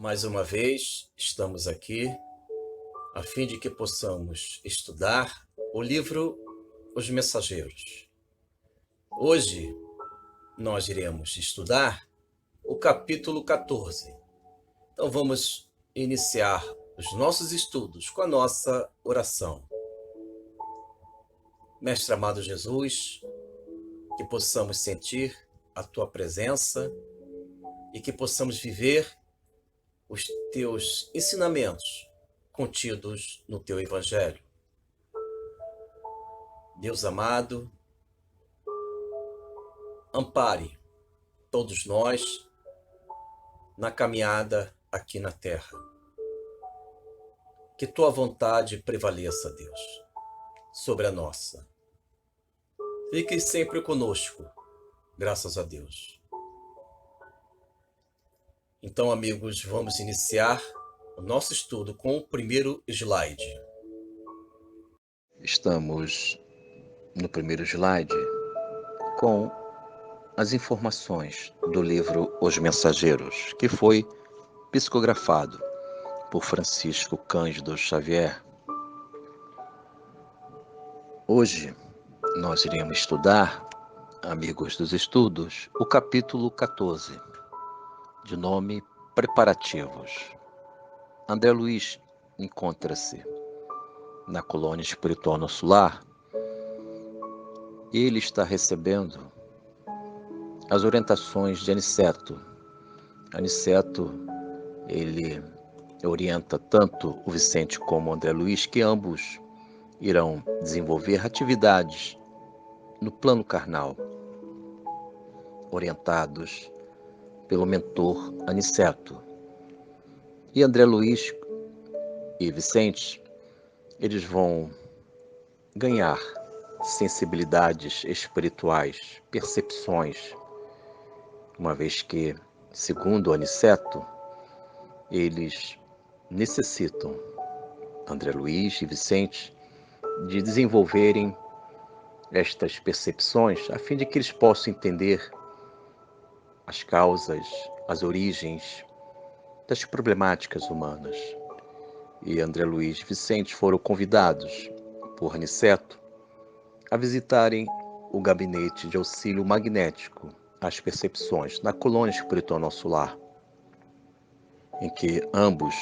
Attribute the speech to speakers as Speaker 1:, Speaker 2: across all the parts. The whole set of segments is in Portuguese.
Speaker 1: Mais uma vez, estamos aqui a fim de que possamos estudar o livro Os Mensageiros. Hoje, nós iremos estudar o capítulo 14. Então, vamos iniciar os nossos estudos com a nossa oração. Mestre amado Jesus, que possamos sentir a Tua presença e que possamos viver os Teus ensinamentos contidos no Teu Evangelho. Deus amado, ampare todos nós na caminhada aqui na terra. Que Tua vontade prevaleça, Deus, sobre a nossa. Fique sempre conosco, graças a Deus. Então, amigos, vamos iniciar o nosso estudo com o primeiro slide.
Speaker 2: Estamos no primeiro slide com as informações do livro Os Mensageiros, que foi psicografado por Francisco Cândido Xavier. Hoje nós iremos estudar, amigos dos estudos, o capítulo 14, de nome Preparativos. André Luiz encontra-se na colônia espiritual Nosso Lar e ele está recebendo as orientações de Aniceto. Aniceto, ele orienta tanto o Vicente como o André Luiz que ambos irão desenvolver atividades no plano carnal, orientados pelo mentor Aniceto. E André Luiz e Vicente, eles vão ganhar sensibilidades espirituais, percepções, uma vez que, segundo Aniceto, eles necessitam, André Luiz e Vicente, de desenvolverem estas percepções a fim de que eles possam entender as causas, as origens das problemáticas humanas. E André Luiz e Vicente foram convidados por Aniceto a visitarem o gabinete de auxílio magnético às percepções na colônia espiritual Nosso Lar, em que ambos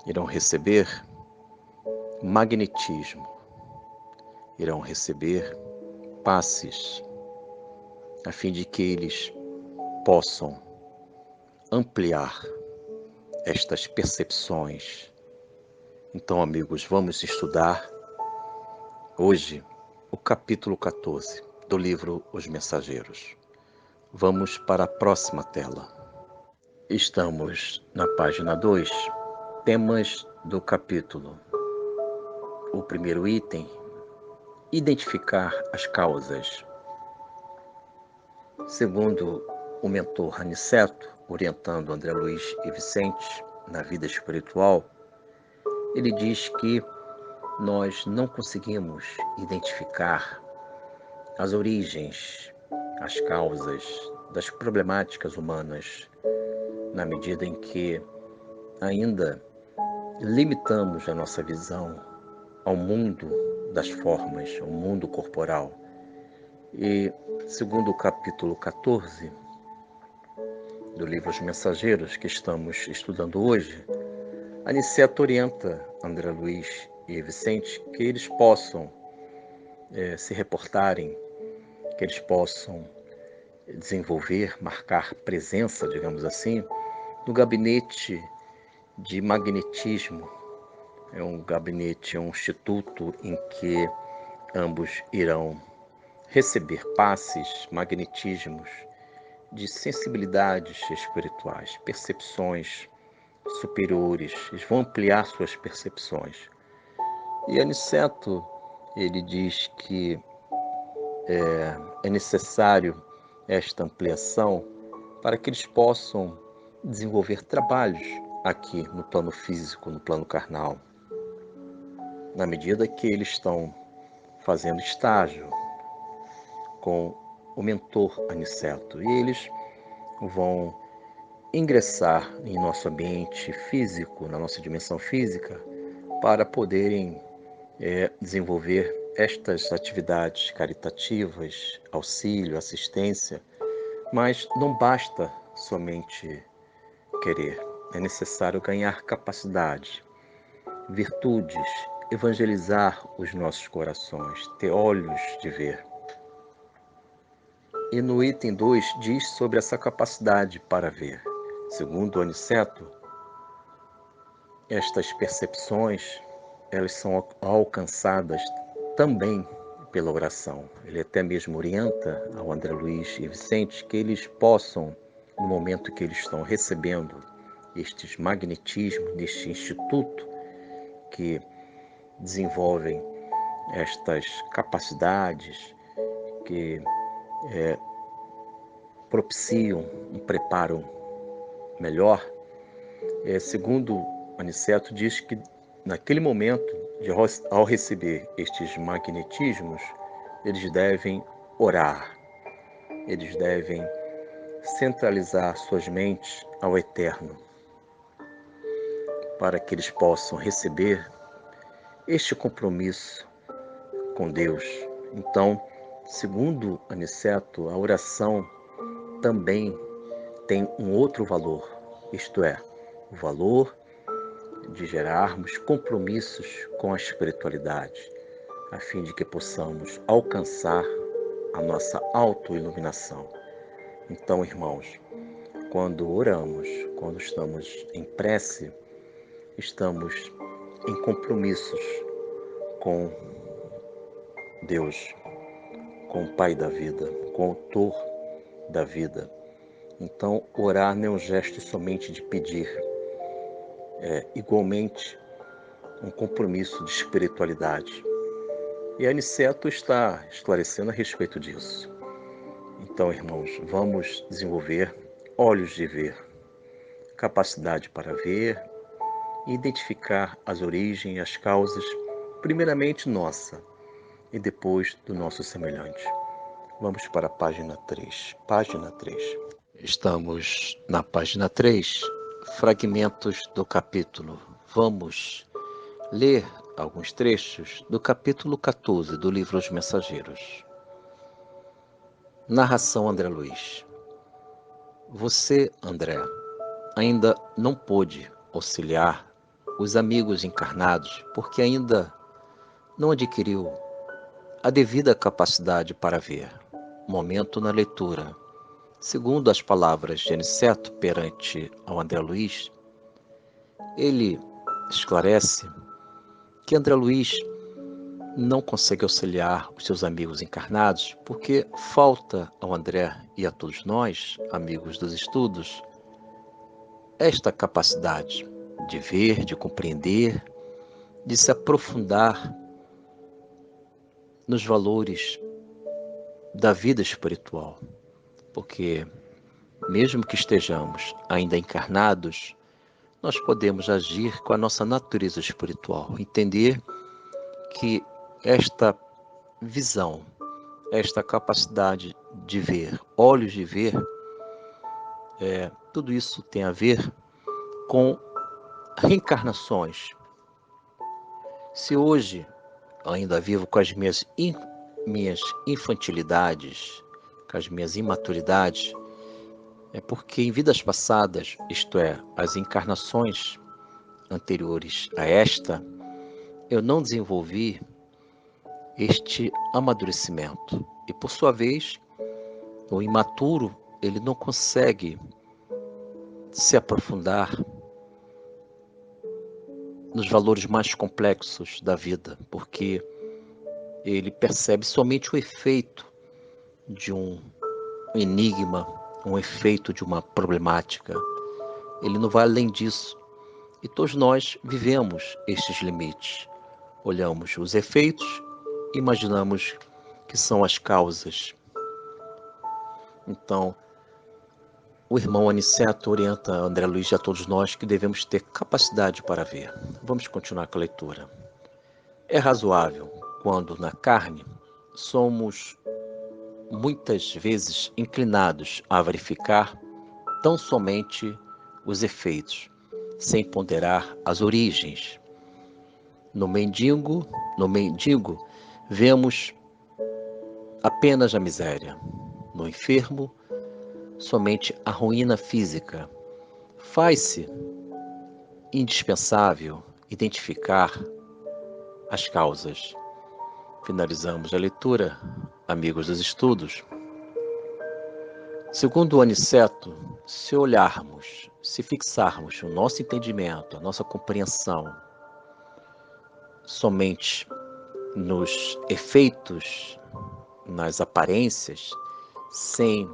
Speaker 2: irão receber magnetismo, irão receber passes, a fim de que eles possam ampliar estas percepções. Então, amigos, vamos estudar hoje o capítulo 14 do livro Os Mensageiros. Vamos para a próxima tela. Estamos na página 2, temas do capítulo. O primeiro item, identificar as causas. Segundo o mentor Aniceto, orientando André Luiz e Vicente na vida espiritual, ele diz que nós não conseguimos identificar as origens, as causas das problemáticas humanas, na medida em que ainda limitamos a nossa visão ao mundo das formas, ao mundo corporal. E, segundo o capítulo 14 do livro Os Mensageiros, que estamos estudando hoje, Aniceto orienta André Luiz e Vicente que eles possam se reportarem, que eles possam desenvolver, marcar presença, digamos assim, no gabinete de magnetismo. É um gabinete, é um instituto em que ambos irão receber passes, magnetismos de sensibilidades espirituais, percepções superiores. Eles vão ampliar suas percepções. E Aniceto, ele diz que é necessário esta ampliação para que eles possam desenvolver trabalhos aqui no plano físico, no plano carnal, na medida que eles estão fazendo estágio com o mentor Aniceto. E eles vão ingressar em nosso ambiente físico, na nossa dimensão física, para poderem desenvolver estas atividades caritativas, auxílio, assistência, mas não basta somente querer, é necessário ganhar capacidade, virtudes, evangelizar os nossos corações, ter olhos de ver. E no item 2 diz sobre essa capacidade para ver. Segundo Aniceto, estas percepções, elas são alcançadas também pela oração. Ele até mesmo orienta ao André Luiz e Vicente que eles possam, no momento que eles estão recebendo estes magnetismos, neste instituto que desenvolvem estas capacidades, que propiciam um preparo melhor, segundo Aniceto, diz que naquele momento, ao receber estes magnetismos, eles devem orar, eles devem centralizar suas mentes ao Eterno, para que eles possam receber este compromisso com Deus. Então, segundo Aniceto, a oração também tem um outro valor, isto é, o valor de gerarmos compromissos com a espiritualidade, a fim de que possamos alcançar a nossa autoiluminação. Então, irmãos, quando oramos, quando estamos em prece, estamos em compromissos com Deus, com o Pai da vida, com o Autor da vida. Então, orar não é um gesto somente de pedir, é igualmente um compromisso de espiritualidade. E Aniceto está esclarecendo a respeito disso. Então, irmãos, vamos desenvolver olhos de ver, capacidade para ver e identificar as origens e as causas, primeiramente nossa e depois do nosso semelhante. Vamos para a página 3. Página 3. Estamos na página 3, fragmentos do capítulo. Vamos ler alguns trechos do capítulo 14 do livro Os Mensageiros. Narração André Luiz. Você, André, ainda não pôde auxiliar os amigos encarnados porque ainda não adquiriu a devida capacidade para ver. Momento na leitura. Segundo as palavras de Aniceto perante ao André Luiz, ele esclarece que André Luiz não consegue auxiliar os seus amigos encarnados porque falta ao André e a todos nós, amigos dos estudos, esta capacidade de ver, de compreender, de se aprofundar nos valores da vida espiritual. Porque, mesmo que estejamos ainda encarnados, nós podemos agir com a nossa natureza espiritual, entender que esta visão, esta capacidade de ver, olhos de ver, tudo isso tem a ver com reencarnações. Se hoje ainda vivo com as minhas infantilidades, com as minhas imaturidades, é porque em vidas passadas, isto é, as encarnações anteriores a esta, eu não desenvolvi este amadurecimento. E por sua vez, o imaturo, ele não consegue se aprofundar nos valores mais complexos da vida, porque ele percebe somente o efeito de um enigma, um efeito de uma problemática. Ele não vai além disso. E todos nós vivemos estes limites. Olhamos os efeitos, imaginamos que são as causas. Então, o irmão Aniceto orienta André Luiz e a todos nós que devemos ter capacidade para ver. Vamos continuar com a leitura. É razoável, quando na carne, somos muitas vezes inclinados a verificar tão somente os efeitos, sem ponderar as origens. No mendigo, vemos apenas a miséria. No enfermo, somente a ruína física. Faz-se indispensável identificar as causas. Finalizamos a leitura, amigos dos estudos. Segundo o Aniceto, se olharmos, se fixarmos o nosso entendimento, a nossa compreensão somente nos efeitos, nas aparências, sem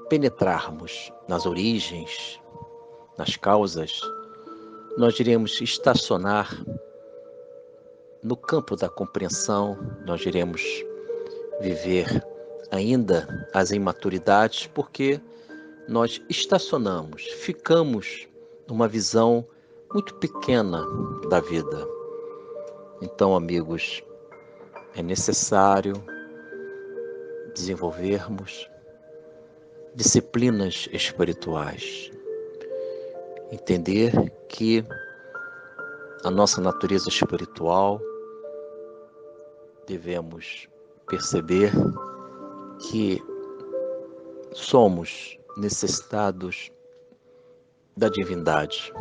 Speaker 2: penetrarmos nas origens, nas causas, nós iremos estacionar no campo da compreensão, nós iremos viver ainda as imaturidades, porque nós estacionamos, ficamos numa visão muito pequena da vida. Então, amigos, é necessário desenvolvermos disciplinas espirituais, entender que a nossa natureza espiritual, devemos perceber que somos necessitados da divindade.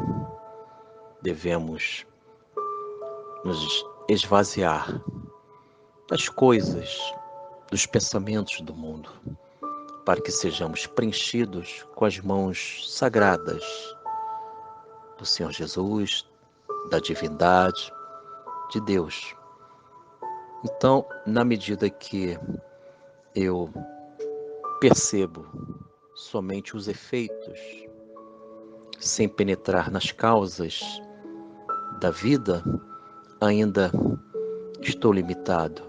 Speaker 2: Devemos nos esvaziar das coisas, dos pensamentos do mundo, para que sejamos preenchidos com as mãos sagradas do Senhor Jesus, da divindade, de Deus. Então, na medida que eu percebo somente os efeitos, sem penetrar nas causas da vida, ainda estou limitado.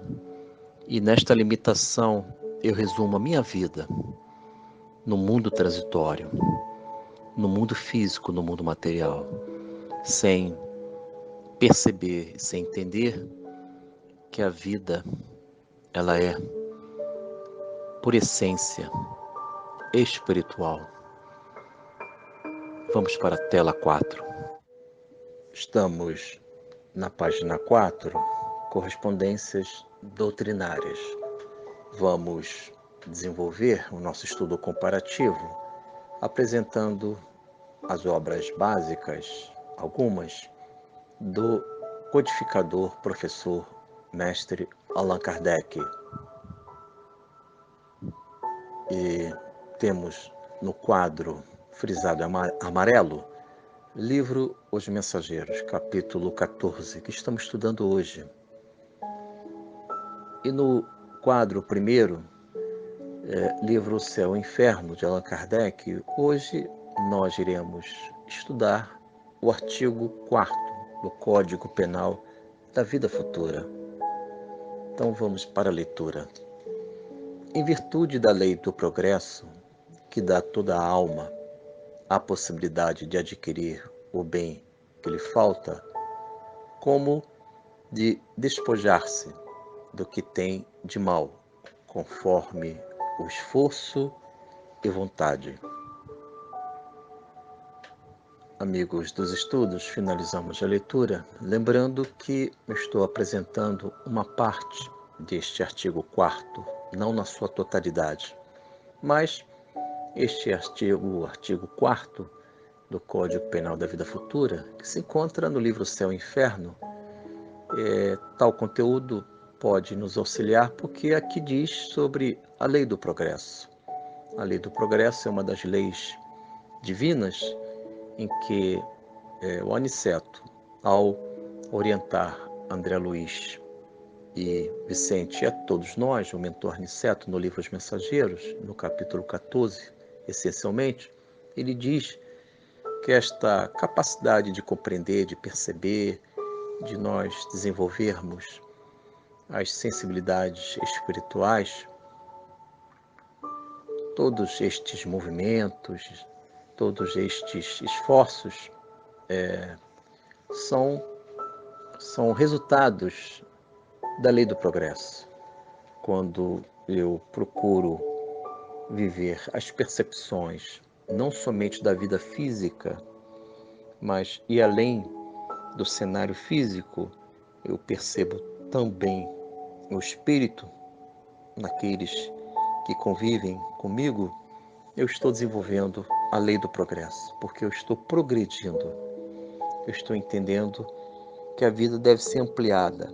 Speaker 2: E nesta limitação eu resumo a minha vida no mundo transitório, no mundo físico, no mundo material, sem perceber, sem entender que a vida, ela é, por essência, espiritual. Vamos para a tela 4. Estamos na página 4, correspondências doutrinárias. Vamos desenvolver o nosso estudo comparativo, apresentando as obras básicas, algumas, do codificador, professor, mestre Allan Kardec. E temos no quadro frisado amarelo, livro Os Mensageiros, capítulo 14, que estamos estudando hoje. E no quadro primeiro, livro O Céu e o Inferno, de Allan Kardec, hoje nós iremos estudar o artigo 4º do Código Penal da Vida Futura. Então vamos para a leitura. Em virtude da lei do progresso, que dá a toda a alma a possibilidade de adquirir o bem que lhe falta, como de despojar-se do que tem de mal, conforme o esforço e vontade. Amigos dos estudos, finalizamos a leitura, lembrando que estou apresentando uma parte deste artigo 4º, não na sua totalidade, mas este artigo, o artigo 4º do Código Penal da Vida Futura, que se encontra no livro Céu e Inferno, tal conteúdo pode nos auxiliar, porque aqui diz sobre a lei do progresso. A lei do progresso é uma das leis divinas em que o Aniceto, ao orientar André Luiz e Vicente e a todos nós, o mentor Aniceto, no livro Os Mensageiros, no capítulo 14, essencialmente, ele diz que esta capacidade de compreender, de perceber, de nós desenvolvermos as sensibilidades espirituais, todos estes movimentos, todos estes esforços são resultados da lei do progresso. Quando eu procuro viver as percepções não somente da vida física, mas e além do cenário físico, eu percebo também o espírito naqueles que convivem comigo. Eu estou desenvolvendo a lei do progresso, porque eu estou progredindo, eu estou entendendo que a vida deve ser ampliada.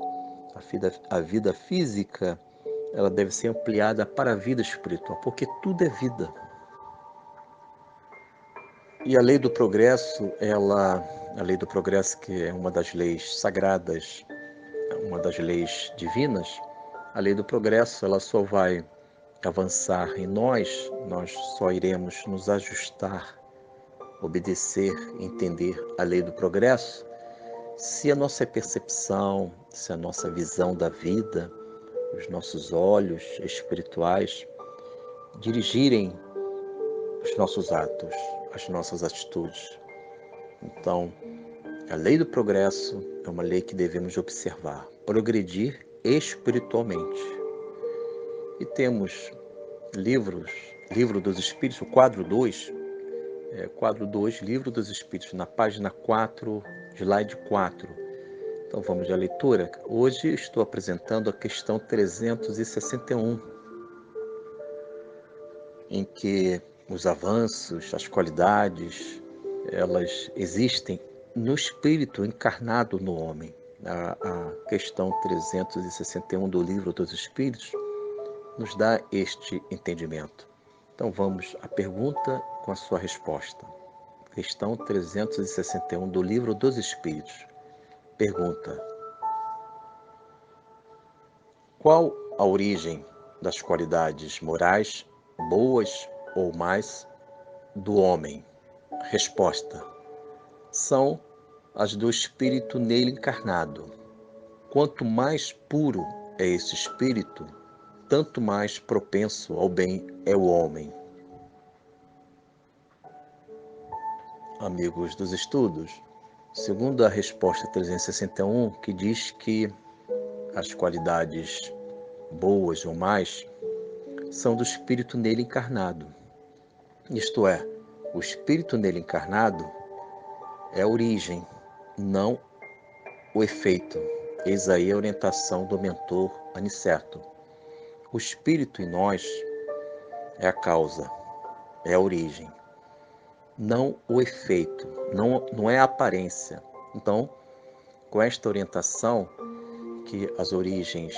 Speaker 2: A vida física, ela deve ser ampliada para a vida espiritual, porque tudo é vida. E a lei do progresso, a lei do progresso, que é uma das leis sagradas, uma das leis divinas, a lei do progresso, ela só vai avançar em nós só iremos nos ajustar, obedecer, entender a lei do progresso, se a nossa percepção, se a nossa visão da vida, os nossos olhos espirituais dirigirem os nossos atos, as nossas atitudes. Então, a lei do progresso é uma lei que devemos observar, progredir espiritualmente. E temos Livro dos Espíritos, quadro 2, Livro dos Espíritos, na página 4, slide 4. Então vamos à leitura. Hoje estou apresentando a questão 361, em que os avanços, as qualidades, elas existem no espírito encarnado no homem. A questão 361 do Livro dos Espíritos nos dá este entendimento. Então vamos à pergunta com a sua resposta. Questão 361 do Livro dos Espíritos. Pergunta: qual a origem das qualidades morais, boas ou mais, do homem? Resposta: são as do espírito nele encarnado. Quanto mais puro é esse espírito, tanto mais propenso ao bem é o homem. Amigos dos estudos, segundo a resposta 361, que diz que as qualidades boas ou mais são do espírito nele encarnado. Isto é, o espírito nele encarnado é a origem, não o efeito. Eis aí a orientação do mentor Aniceto. O espírito em nós é a causa, é a origem, não o efeito, não é a aparência. Então, com esta orientação, que as origens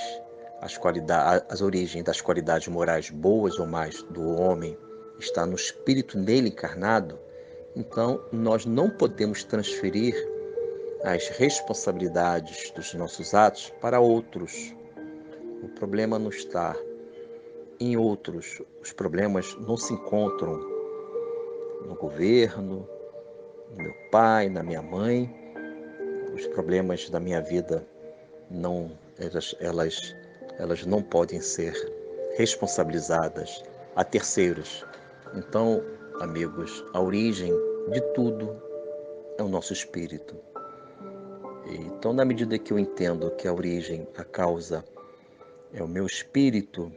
Speaker 2: das qualidades morais boas ou mais do homem está no espírito nele encarnado, então nós não podemos transferir as responsabilidades dos nossos atos para outros. O problema não está em outros, os problemas não se encontram no governo, no meu pai, na minha mãe. Os problemas da minha vida elas não podem ser responsabilizadas a terceiros. Então, amigos, a origem de tudo é o nosso espírito. Então, na medida que eu entendo que a origem, a causa é o meu espírito,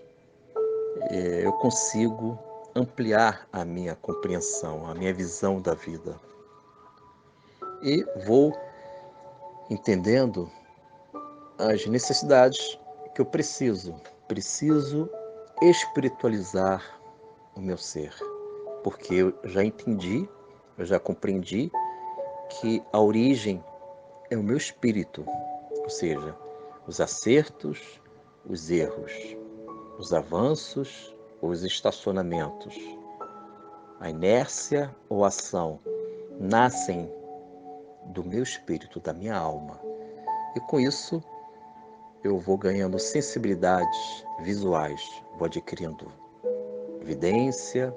Speaker 2: eu consigo ampliar a minha compreensão, a minha visão da vida. E vou entendendo as necessidades que eu preciso espiritualizar o meu ser, porque eu já entendi, eu já compreendi que a origem é o meu espírito, ou seja, os acertos, os erros, os avanços, os estacionamentos, a inércia ou a ação nascem do meu espírito, da minha alma. E com isso eu vou ganhando sensibilidades visuais, vou adquirindo evidência,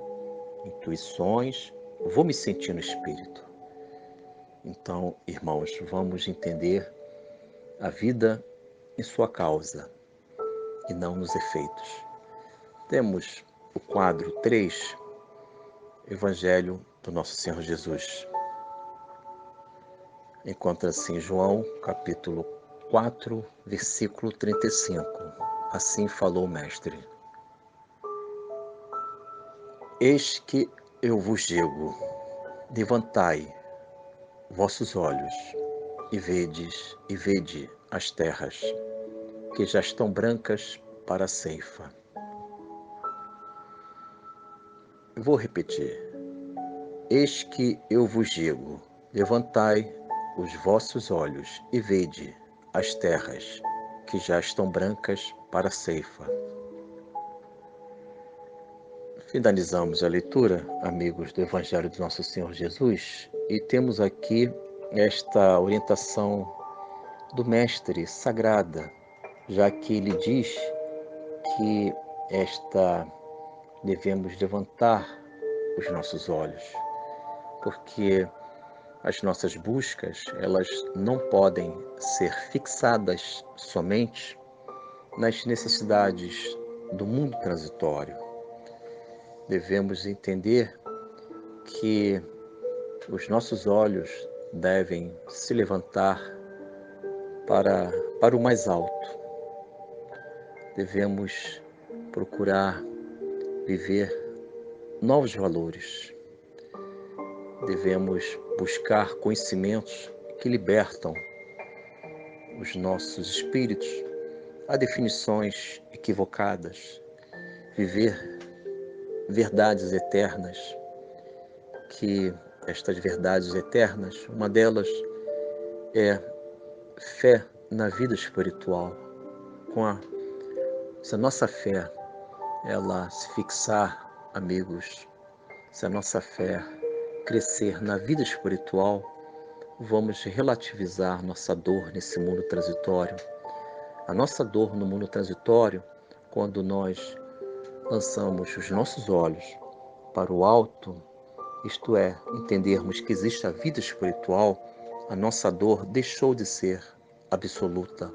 Speaker 2: intuições, vou me sentir no espírito. Então, irmãos, vamos entender a vida em sua causa e não nos efeitos. Temos o quadro 3, Evangelho do Nosso Senhor Jesus. Encontra-se em João, capítulo 4, versículo 35. Assim falou o Mestre. Eis que eu vos digo, levantai vossos olhos e vede as terras, que já estão brancas para a ceifa. Eu vou repetir. Eis que eu vos digo, levantai os vossos olhos e vede as terras, que já estão brancas para a ceifa. Finalizamos a leitura, amigos do Evangelho do Nosso Senhor Jesus, e temos aqui esta orientação do Mestre sagrada, já que ele diz que devemos levantar os nossos olhos, porque as nossas buscas, elas não podem ser fixadas somente nas necessidades do mundo transitório. Devemos entender que os nossos olhos devem se levantar para o mais alto. Devemos procurar viver novos valores. Devemos buscar conhecimentos que libertam os nossos espíritos a definições equivocadas, viver verdades eternas, que estas verdades eternas, uma delas é fé na vida espiritual. Se a nossa fé ela se fixar, amigos, se a nossa fé crescer na vida espiritual, vamos relativizar nossa dor nesse mundo transitório. A nossa dor no mundo transitório, quando nós lançamos os nossos olhos para o alto, isto é, entendermos que existe a vida espiritual, a nossa dor deixou de ser absoluta.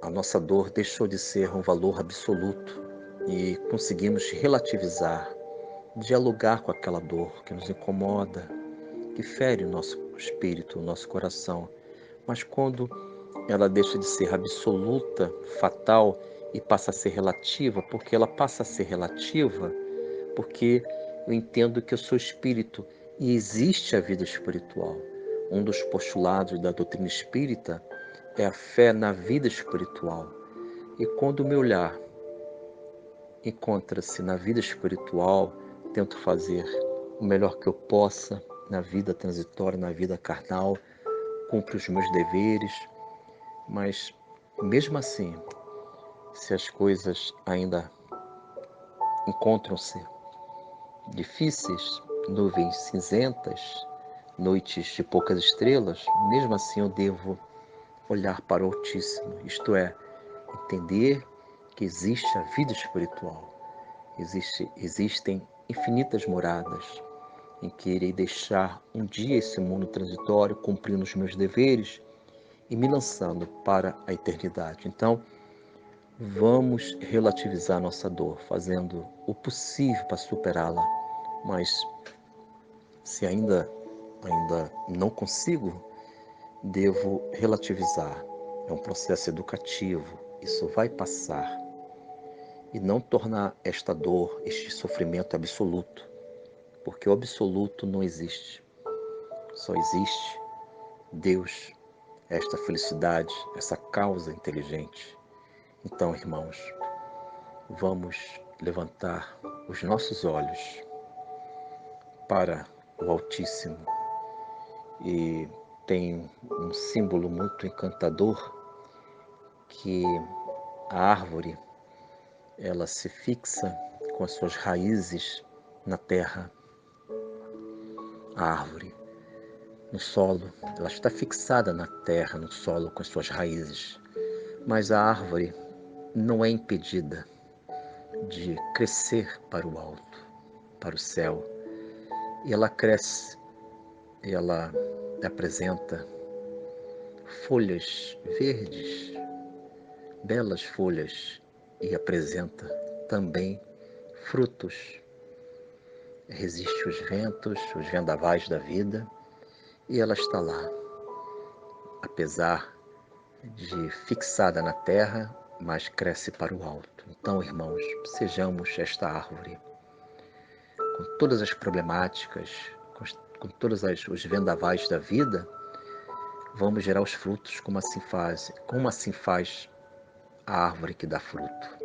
Speaker 2: A nossa dor deixou de ser um valor absoluto e conseguimos relativizar, dialogar com aquela dor que nos incomoda, que fere o nosso espírito, o nosso coração. Mas quando ela deixa de ser absoluta, fatal e passa a ser relativa, porque ela passa a ser relativa, porque eu entendo que eu sou espírito e existe a vida espiritual. Um dos postulados da doutrina espírita é a fé na vida espiritual. E quando o meu olhar encontra-se na vida espiritual, tento fazer o melhor que eu possa na vida transitória, na vida carnal, cumpro os meus deveres, mas mesmo assim, se as coisas ainda encontram-se difíceis, nuvens cinzentas, noites de poucas estrelas, mesmo assim eu devo olhar para o Altíssimo, isto é, entender que existe a vida espiritual, existem infinitas moradas em que irei deixar um dia esse mundo transitório, cumprindo os meus deveres e me lançando para a eternidade. Então, vamos relativizar nossa dor, fazendo o possível para superá-la, mas se ainda não consigo, devo relativizar. É um processo educativo, isso vai passar. E não tornar esta dor, este sofrimento absoluto, porque o absoluto não existe. Só existe Deus, esta felicidade, essa causa inteligente. Então, irmãos, vamos levantar os nossos olhos para o Altíssimo. E tem um símbolo muito encantador que a árvore, ela se fixa com as suas raízes na terra. A árvore, no solo, ela está fixada na terra, no solo, com as suas raízes. Mas a árvore não é impedida de crescer para o alto, para o céu. E ela cresce, e ela apresenta folhas verdes, belas folhas, e apresenta também frutos. Resiste os ventos, os vendavais da vida, e ela está lá, apesar de fixada na terra, mas cresce para o alto. Então, irmãos, sejamos esta árvore. com todas as problemáticas, com todos os vendavais da vida, vamos gerar os frutos como assim faz a árvore que dá fruto.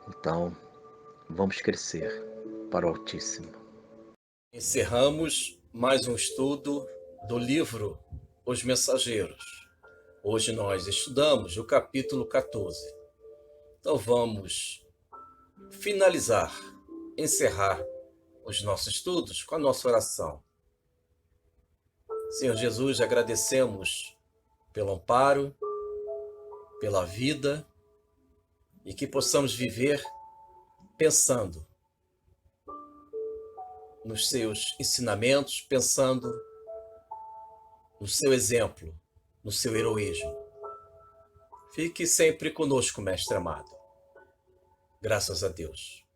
Speaker 2: Então, vamos crescer para o Altíssimo.
Speaker 1: Encerramos mais um estudo do livro Os Mensageiros. Hoje nós estudamos o capítulo 14. Então vamos finalizar, encerrar os nossos estudos com a nossa oração. Senhor Jesus, agradecemos pelo amparo, pela vida e que possamos viver pensando nos seus ensinamentos, pensando no seu exemplo, no seu heroísmo. Fique sempre conosco, Mestre amado. Graças a Deus.